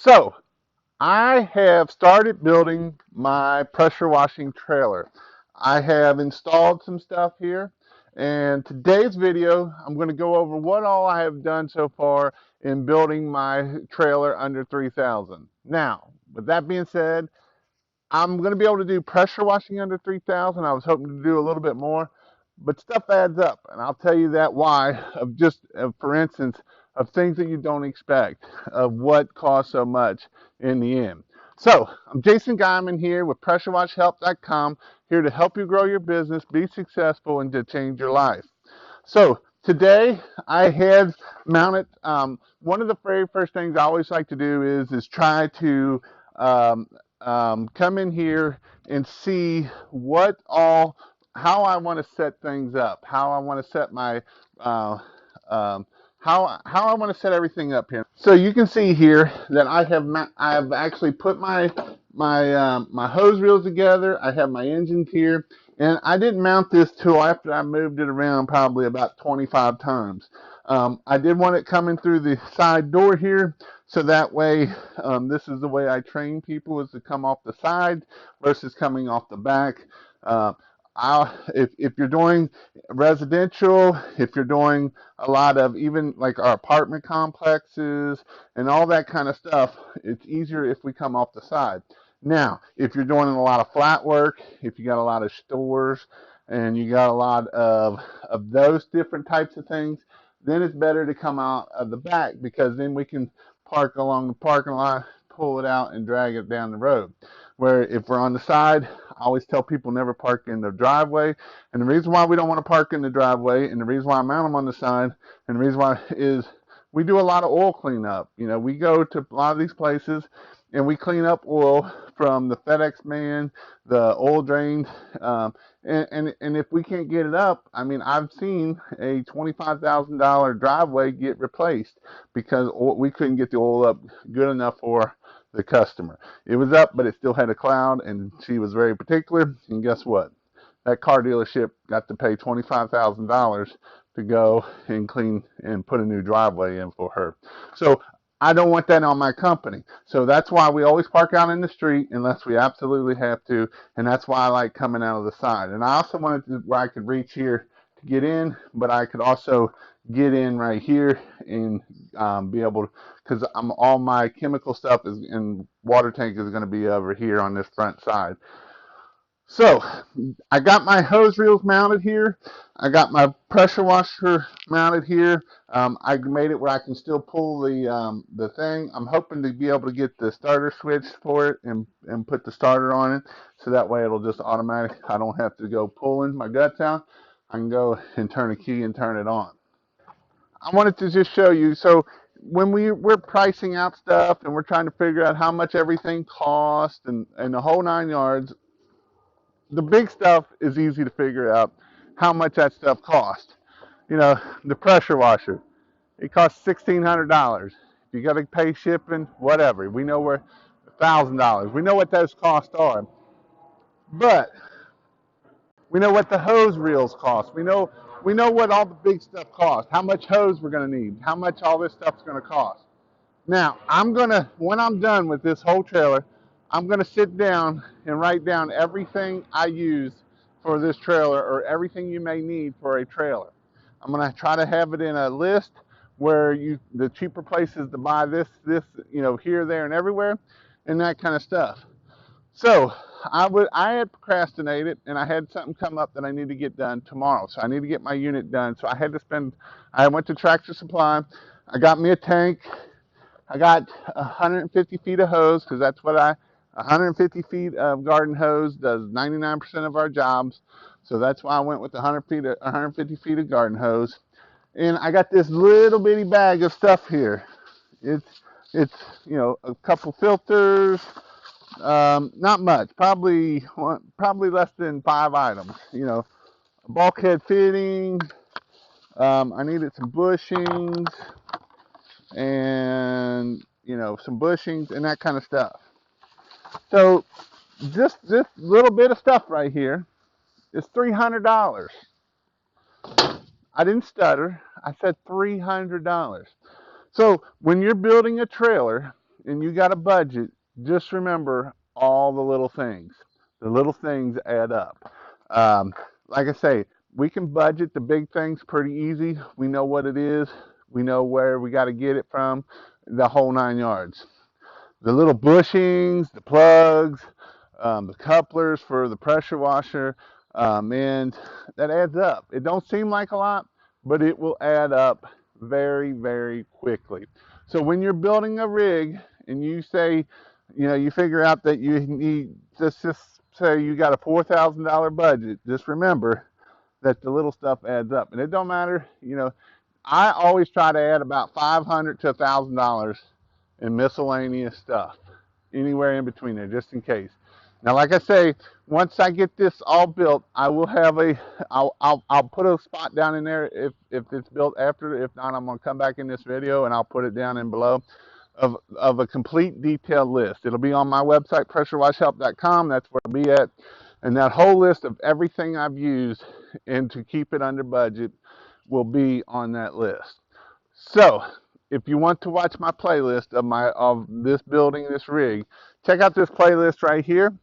So I have started building my pressure washing trailer. I have installed some stuff here, and today's video I'm going to go over what all I have done so far in building my trailer under 3,000. Now, with that being said, I'm going to be able to do pressure washing under 3,000. I was hoping to do a little bit more, but stuff adds up, and I'll tell you that why. For instance, of things that you don't expect, of what costs so much in the end. So I'm Jason Guyman here with PressureWashHelp.com, here to help you grow your business, be successful, and to change your life. So today I had mounted. One of the very first things I always like to do is try to um, come in here and see how I want to set things up, how I want to set my uh, um, how I want to set everything up here. So you can see here that I've actually put my hose reels together. I have my engines here, and I didn't mount this till after I moved it around probably about 25 times. I did want it coming through the side door here, so that way, this is the way I train people, is to come off the side versus coming off the back. Uh, if you're doing residential, if you're doing a lot of even like our apartment complexes and all that kind of stuff, it's easier if we come off the side. Now, if you're doing a lot of flat work, if you got a lot of stores and you got a lot of those different types of things, then it's better to come out of the back, because then we can park along the parking lot, pull it out, and drag it down the road. Where if we're on the side, I always tell people never park in the driveway. And the reason why we don't want to park in the driveway, and the reason why I mount them on the side, and the reason why is we do a lot of oil cleanup. You know, we go to a lot of these places and we clean up oil from the FedEx man, the oil drain, and if we can't get it up, I mean, I've seen a $25,000 driveway get replaced because we couldn't get the oil up good enough for the customer. It was up, but it still had a cloud, and she was very particular. And guess what? That car dealership got to pay $25,000 to go and clean and put a new driveway in for her. So I don't want that on my company. So that's why we always park out in the street unless we absolutely have to. And that's why I like coming out of the side. And I also wanted to, where I could reach here to get in, but I could also get in right here and be able to, because all my chemical stuff is in water tank is going to be over here on this front side. So I got my hose reels mounted here. I got my pressure washer mounted here. I made it where I can still pull the thing. I'm hoping to be able to get the starter switch for it and put the starter on it, so that way it'll just automatic. I don't have to go pulling my guts out. I can go and turn a key and turn it on. I wanted to just show you. So when we're pricing out stuff and we're trying to figure out how much everything costs and the whole 9 yards, the big stuff is easy to figure out how much that stuff costs. You know, the pressure washer, it costs $1,600. If you got to pay shipping, whatever, we know where $1,000. We know what those costs are, but we know what the hose reels cost. We know what all the big stuff costs. How much hose we're going to need. How much all this stuff's going to cost. Now, when I'm done with this whole trailer, I'm gonna sit down and write down everything I use for this trailer, or everything you may need for a trailer. I'm gonna try to have it in a list where the cheaper places to buy here, there, and everywhere, and that kind of stuff. So I had procrastinated, and I had something come up that I need to get done tomorrow. So I need to get my unit done. So I went to Tractor Supply. I got me a tank. I got 150 feet of hose, because 150 feet of garden hose does 99% of our jobs. So that's why I went with 150 feet of garden hose. And I got this little bitty bag of stuff here. It's a couple filters, not much, probably less than 5 items. A bulkhead fitting. I needed some bushings and some bushings and that kind of stuff. So just this little bit of stuff right here is $300. I didn't stutter. I said $300. So when you're building a trailer and you got a budget, just remember all the little things. The little things add up. Um, like I say, we can budget the big things pretty easy. We know what it is. We know where we got to get it from, the whole 9 yards. The little bushings, the plugs, the couplers for the pressure washer, and that adds up. It don't seem like a lot, but it will add up very, very quickly. So when you're building a rig and you say, you figure out that you need, just say you got a $4,000 budget, just remember that the little stuff adds up. And it don't matter, I always try to add about $500 to $1,000 in miscellaneous stuff, anywhere in between there, just in case. Now, like I say, once I get this all built, I will have I'll put a spot down in there if it's built after. If not, I'm gonna come back in this video and I'll put it down in below of a complete detailed list. It'll be on my website, pressurewashhelp.com. That's where it'll be at. And that whole list of everything I've used and to keep it under budget will be on that list. So if you want to watch my playlist of this building, this rig, check out this playlist right here.